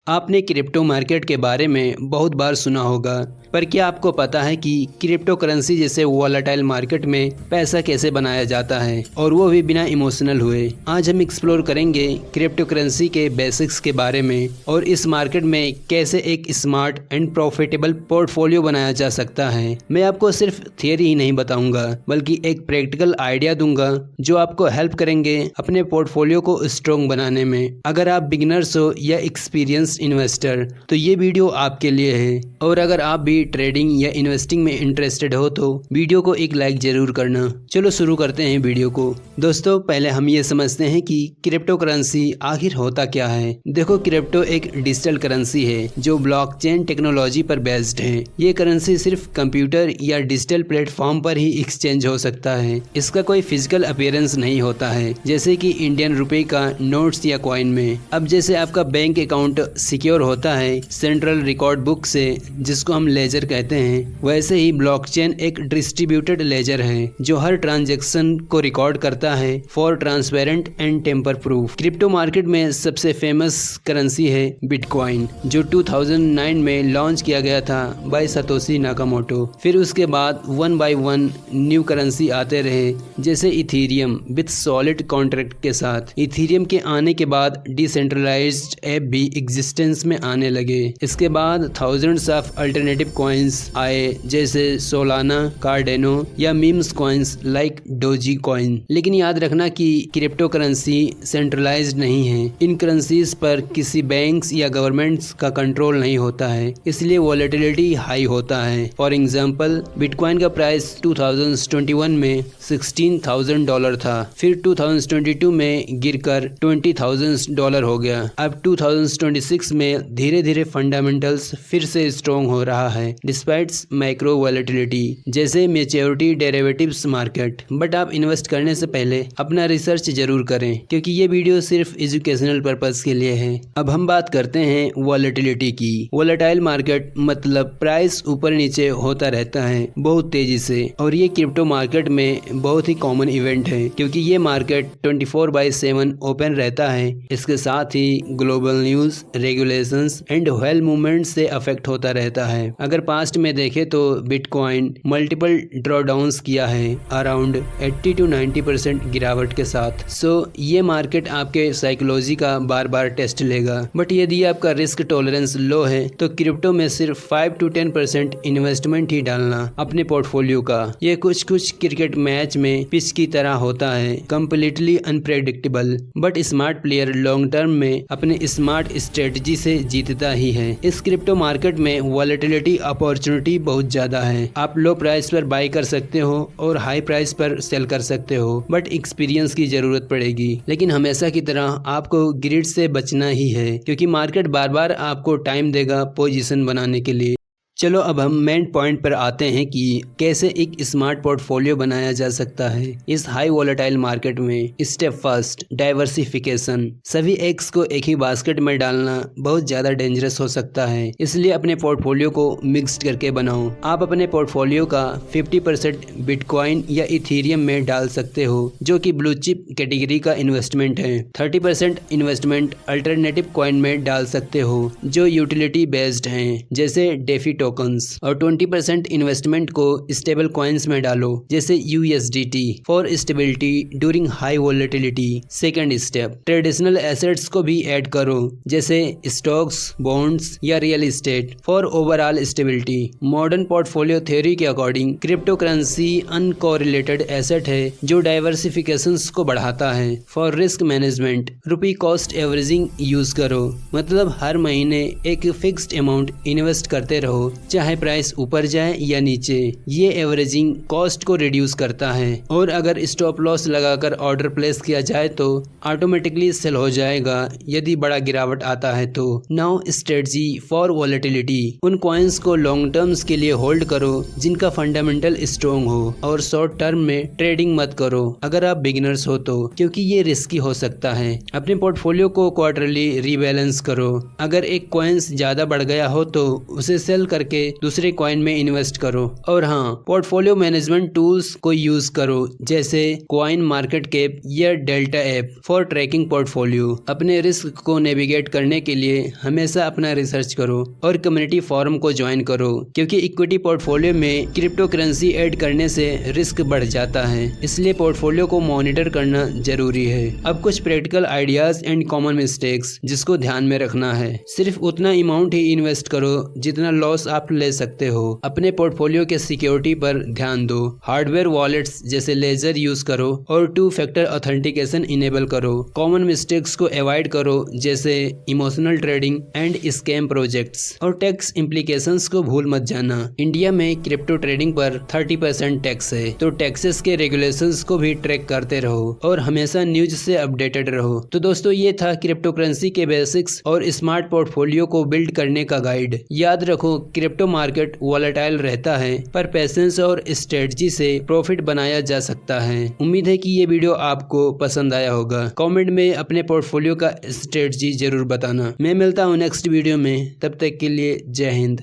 आपने crypto market के बारे में बहुत बार सुना होगा, पर क्या आपको पता है कि क्रिप्टो करेंसी जैसे वॉलेटाइल मार्केट में पैसा कैसे बनाया जाता है, और वो भी बिना इमोशनल हुए। आज हम एक्सप्लोर करेंगे क्रिप्टो करेंसी के बेसिक्स के बारे में और इस मार्केट में कैसे एक स्मार्ट एंड प्रॉफिटेबल पोर्टफोलियो बनाया जा सकता है। मैं आपको सिर्फ थियरी ही नहीं बताऊंगा, बल्कि एक प्रैक्टिकल आइडिया दूंगा जो आपको हेल्प करेंगे अपने पोर्टफोलियो को स्ट्रॉन्ग बनाने में। अगर आप बिगिनर्स हो या एक्सपीरियंस इन्वेस्टर तो ये वीडियो आपके लिए है, और अगर आप भी ट्रेडिंग या इन्वेस्टिंग में इंटरेस्टेड हो तो वीडियो को एक लाइक जरूर करना। चलो शुरू करते हैं वीडियो को। दोस्तों, पहले हम ये समझते हैं कि क्रिप्टो करेंसी आखिर होता क्या है। देखो, क्रिप्टो एक डिजिटल करेंसी है जो ब्लॉकचेन टेक्नोलॉजी पर बेस्ड है। ये करेंसी सिर्फ कंप्यूटर या डिजिटल प्लेटफॉर्म पर ही एक्सचेंज हो सकता है। इसका कोई फिजिकल अपीयरेंस नहीं होता है, जैसे कि इंडियन रुपए का नोट्स या कॉइन में। अब जैसे आपका बैंक अकाउंट सिक्योर होता है सेंट्रल रिकॉर्ड बुक से, जिसको हम लेजर कहते हैं, वैसे ही ब्लॉकचेन एक डिस्ट्रीब्यूटेड लेजर है जो हर ट्रांजैक्शन को रिकॉर्ड करता है for transparent and tamper proof. Crypto market में सबसे फेमस करेंसी है बिटकॉइन, जो 2009 में लॉन्च किया गया था बाय सतोशी नाकामोटो। फिर उसके बाद one by one new currency आते रहे, जैसे इथीरियम विथ सॉलिड कॉन्ट्रैक्ट के साथ। इथीरियम के आने के बाद डिसेंट्रलाइज्ड ऐप भी एग्जिस्टेंस में आने लगे। इसके बाद थाउजेंड्स ऑफ अल्टरनेटिव कॉइन्स आए, जैसे सोलाना, कार्डेनो या memes coins like doji coin. लेकिन याद रखना कि क्रिप्टो करेंसी सेंट्रलाइज्ड नहीं है। इन करेंसीज पर किसी बैंक्स या गवर्नमेंट्स का कंट्रोल नहीं होता है, इसलिए वॉलेटिलिटी हाई होता है। फॉर एग्जांपल, बिटकॉइन का प्राइस 2021 में $16,000 था, फिर 2022 में गिरकर $20,000 हो गया। अब 2026 में धीरे धीरे फंडामेंटल्स फिर से स्ट्रॉन्ग हो रहा है डिस्पाइट माइक्रो वॉलेटिलिटी, जैसे मैच्योरिटी डेरिवेटिव्स मार्केट। बट आप इन्वेस्ट करने से पहले अपना रिसर्च जरूर करें, क्योंकि ये वीडियो सिर्फ एजुकेशनल पर्पस के लिए है। अब हम बात करते हैं वॉलेटिलिटी की। वॉलेटाइल मार्केट मतलब प्राइस ऊपर नीचे होता रहता है बहुत तेजी से, और ये क्रिप्टो मार्केट में बहुत ही कॉमन इवेंट है, क्योंकि ये मार्केट 24/7 ओपन रहता है। इसके साथ ही global news, regulations and whale movement से अफेक्ट होता रहता है। अगर पास्ट में देखें तो बिटकॉइन मल्टीपल ड्रॉडाउन्स किया है अराउंड 80 to 90% गिरावट के साथ। सो ये मार्केट आपके साइकोलॉजी का बार बार टेस्ट लेगा। बट यदि आपका रिस्क टॉलरेंस लो है तो क्रिप्टो में सिर्फ 5 to 10% इन्वेस्टमेंट ही डालना अपने पोर्टफोलियो का। ये कुछ क्रिकेट मैच में पिच की तरह होता है, completely unpredictable. But smart player long term में अपने स्मार्ट स्ट्रेटजी से जीतता ही है। इस क्रिप्टो मार्केट में वॉलेटिलिटी अपॉर्चुनिटी बहुत ज्यादा है। आप लो प्राइस पर बाई कर सकते हो और हाई प्राइस पर सेल कर सकते हो, बट एक्सपीरियंस की जरूरत पड़ेगी। लेकिन हमेशा की तरह आपको ग्रिड से बचना ही है, क्योंकि मार्केट बार बार आपको टाइम देगा पोजीशन बनाने के लिए। चलो अब हम मेन पॉइंट पर आते हैं कि कैसे एक स्मार्ट पोर्टफोलियो बनाया जा सकता है इस हाई वॉलेटाइल मार्केट में। Step first, diversification. सभी एग्स को एक ही बास्केट में डालना बहुत ज्यादा डेंजरस हो सकता है, इसलिए अपने पोर्टफोलियो को मिक्स्ड करके बनाओ। आप अपने पोर्टफोलियो का 50% बिटकॉइन या इथीरियम में डाल सकते हो, जो कि ब्लू चिप कैटेगरी का इन्वेस्टमेंट है। 30% इन्वेस्टमेंट अल्टरनेटिव कॉइन में डाल सकते हो जो यूटिलिटी बेस्ड हैं, जैसे डेफी टोकन्स, और 20% इन्वेस्टमेंट को स्टेबल कॉइन्स में डालो, जैसे USDT for stability during high volatility. Second step, traditional assets को भी ऐड करो, जैसे स्टॉक्स, बॉन्ड्स या real estate for overall stability. Modern portfolio theory के according cryptocurrency uncorrelated asset है जो डाइवर्सिफिकेशन को बढ़ाता है। For risk management, rupee cost averaging use करो, मतलब हर महीने एक फिक्स्ड अमाउंट इन्वेस्ट करते रहो, चाहे प्राइस ऊपर जाए या नीचे। ये एवरेजिंग कॉस्ट को रिड्यूस करता है, और अगर स्टॉप लॉस लगाकर ऑर्डर प्लेस किया जाए तो ऑटोमेटिकली सेल हो जाएगा यदि बड़ा गिरावट आता है तो। Now strategy for volatility. उन कॉइन्स को लॉन्ग टर्म्स के लिए होल्ड करो जिनका फंडामेंटल स्ट्रॉन्ग हो, और शॉर्ट टर्म में ट्रेडिंग मत करो अगर आप बिगिनर्स हो तो, क्योंकि ये रिस्की हो सकता है। अपने पोर्टफोलियो को क्वार्टरली रीबैलेंस करो। अगर एक कॉइन्स ज्यादा बढ़ गया हो तो उसे सेल कर करके दूसरे कॉइन में इन्वेस्ट करो। और हाँ, पोर्टफोलियो मैनेजमेंट टूल्स को यूज करो जैसे कॉइन मार्केट कैप या delta app for tracking portfolio. अपने रिस्क को नेविगेट करने के लिए हमेशा अपना रिसर्च करो और कम्युनिटी फोरम को ज्वाइन करो, क्योंकि इक्विटी पोर्टफोलियो में क्रिप्टो करेंसी ऐड करने से रिस्क बढ़ जाता है, इसलिए पोर्टफोलियो को मॉनिटर करना जरूरी है। अब कुछ practical ideas and common mistakes जिसको ध्यान में रखना है। सिर्फ उतना अमाउंट ही इन्वेस्ट करो जितना लॉस आप ले सकते हो। अपने पोर्टफोलियो के सिक्योरिटी पर ध्यान दो। हार्डवेयर वॉलेट्स जैसे लेजर यूज करो और 2 फैक्टर ऑथेंटिकेशन इनेबल करो। कॉमन मिस्टेक्स को अवॉइड करो जैसे emotional trading and scam projects. और टैक्स इम्प्लीकेशंस को भूल मत जाना। इंडिया में क्रिप्टो ट्रेडिंग पर 30% टैक्स है, तो टैक्सेस के रेगुलेशंस को भी ट्रैक करते रहो और हमेशा न्यूज से अपडेटेड रहो। तो दोस्तों, ये था क्रिप्टो करेंसी के बेसिक्स और स्मार्ट पोर्टफोलियो को बिल्ड करने का गाइड। याद रखो, क्रिप्टो मार्केट वॉलेटाइल रहता है, पर पेशेंस और स्ट्रेटजी से प्रॉफिट बनाया जा सकता है। उम्मीद है कि ये वीडियो आपको पसंद आया होगा। कमेंट में अपने पोर्टफोलियो का स्ट्रेटजी जरूर बताना। मैं मिलता हूँ नेक्स्ट वीडियो में, तब तक के लिए जय हिंद।